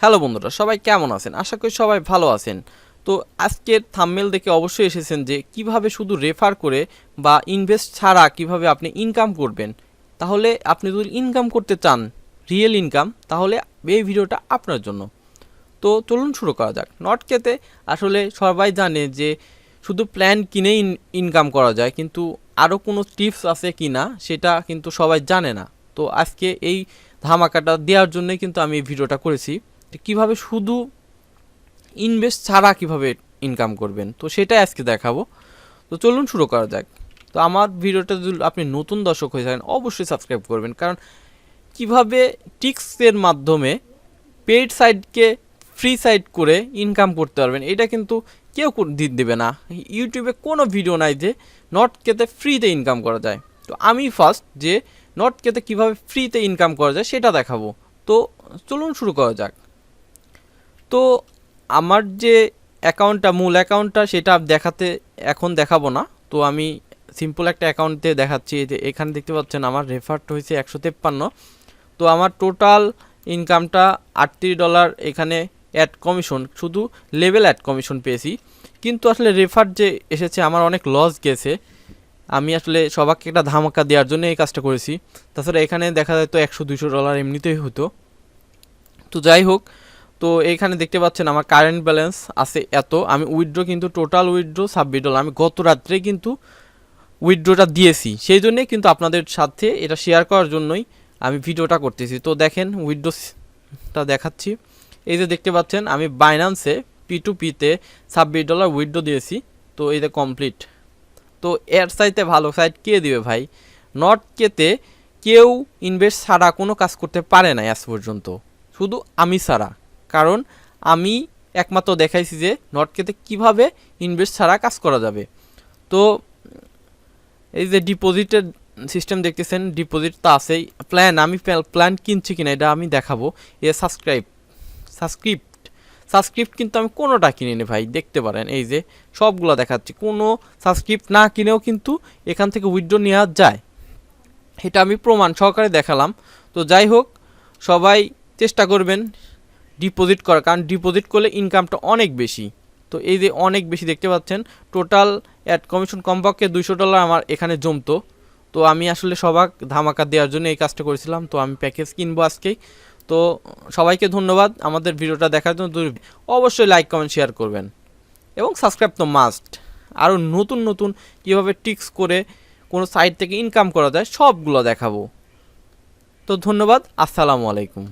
Hello বন্ধুরা, সবাই কেমন আছেন? আশা করি সবাই ভালো আছেন। তো আজকের থাম্বনেল দেখে অবশ্যই এসেছেন যে কিভাবে শুধু রেফার করে বা ইনভেস্ট ছাড়া কিভাবে আপনি ইনকাম করবেন। তাহলে আপনি যদি ইনকাম করতে চান, রিয়েল ইনকাম, তাহলে এই ভিডিওটা আপনার জন্য। তো চলুন শুরু করা যাক। নর্ডকেতে আসলে সবাই জানে যে শুধু প্ল্যান কিনেই ইনকাম করা যায়, কিন্তু আরও কোনো টিপস আছে কি না সেটা কিন্তু সবাই জানে না। তো আজকে এই ধামাকাটা দেওয়ার জন্যই কিন্তু আমি এই ভিডিওটা করেছি, কিভাবে শুধু ইনভেস্ট ছাড়া কিভাবে ইনকাম করবেন, তো সেটাই আজকে দেখাবো। তো চলুন শুরু করা যাক। তো আমার ভিডিওটা যদি আপনি নতুন দর্শক হয়ে থাকেন অবশ্যই সাবস্ক্রাইব করবেন, কারণ কিভাবে টিক্সের মাধ্যমে পেইড সাইটকে ফ্রি সাইট করে ইনকাম করতে পারবেন এটা কিন্তু কেউ দেবে না। ইউটিউবে কোনো ভিডিও নাই যে নর্ডকেতে ফ্রিতে ইনকাম করা যায়। তো আমি ফার্স্ট যে নর্ডকেতে কিভাবে ফ্রিতে ইনকাম করা যায় সেটা দেখাবো। তো চলুন শুরু করা যাক। তো আমার যে অ্যাকাউন্টটা, মূল অ্যাকাউন্টটা, সেটা এখন দেখাবো না। তো আমি সিম্পল একটা অ্যাকাউন্টে দেখাচ্ছি। যে এখানে দেখতে পাচ্ছেন আমার রেফারটা হয়েছে 153। তো আমার টোটাল ইনকামটা $38। এখানে অ্যাড কমিশন, শুধু লেভেল অ্যাড কমিশন পেয়েছি, কিন্তু আসলে রেফার যে এসেছে আমার অনেক লস গেছে। আমি আসলে সবাইকে একটা ধামাকা দেওয়ার জন্য এই কাজটা করেছি। তাছাড়া এখানে দেখা যায় তো $100-200 এমনিতেই হতো। তো যাই হোক, তো এইখানে দেখতে পাচ্ছেন আমার কারেন্ট ব্যালেন্স আছে এত। আমি উইথড্র কিন্তু টোটাল উইথড্র $26। আমি গত রাত্রে কিন্তু উইথড্রটা দিয়েছি, সেই জন্যই কিন্তু আপনাদের সাথে এটা শেয়ার করার জন্যই আমি ভিডিওটা করতেছি। তো দেখেন উইথড্রটা দেখাচ্ছি। এই যে দেখতে পাচ্ছেন আমি বাইন্যান্সে P2P-তে $26 উইথড্র দিয়েছি। তো এই যে কমপ্লিট। তো এর চাইতে ভালো সাইট কে দিবে ভাই? নর্ডকেতে কেউ ইনভেস্ট ছাড়া কোনো কাজ করতে পারে না আজ পর্যন্ত, শুধু আমি ছাড়া। কারণ আমি একমাত্র দেখাইছি যে নর্ডকেতে কিভাবে ইনভেস্ট ছাড়া কাজ করা যাবে। তো এই যে ডিপোজিটের সিস্টেম দেখতেছেন, ডিপোজিট তো আছেই। আমি প্ল্যান কিনছি কিনা এটা আমি দেখাবো। এ সাবস্ক্রিপ্ট কিন্তু আমি কোনোটা কিনিনি ভাই, দেখতে পারেন এই যে সবগুলো দেখাচ্ছি। কোনো সাবস্ক্রিপ্ট না কিনেও কিন্তু এখান থেকে উইথড্র নেওয়া যায়, এটা আমি প্রমাণ সহকারে দেখালাম। তো যাই হোক, সবাই চেষ্টা করবেন ডিপোজিট করার, কারণ ডিপোজিট করলে ইনকামটা অনেক বেশি। তো এই যে অনেক বেশি দেখতে পাচ্ছেন, টোটাল অ্যাড কমিশন কমপক্ষে $200 আমার এখানে জমতো। তো আমি আসলে সবাক ধামাকা দেওয়ার জন্য এই কাজটা করেছিলাম। তো আমি প্যাকেজ কিনবো আজকেই। তো সবাইকে ধন্যবাদ আমাদের ভিডিওটা দেখার জন্য। অবশ্যই লাইক, কমেন্ট, শেয়ার করবেন এবং সাবস্ক্রাইব তো মাস্ট। আরও নতুন নতুন কীভাবে টিক্স করে কোনো সাইট থেকে ইনকাম করা যায় সবগুলো দেখাবো। তো ধন্যবাদ, আসসালামু আলাইকুম।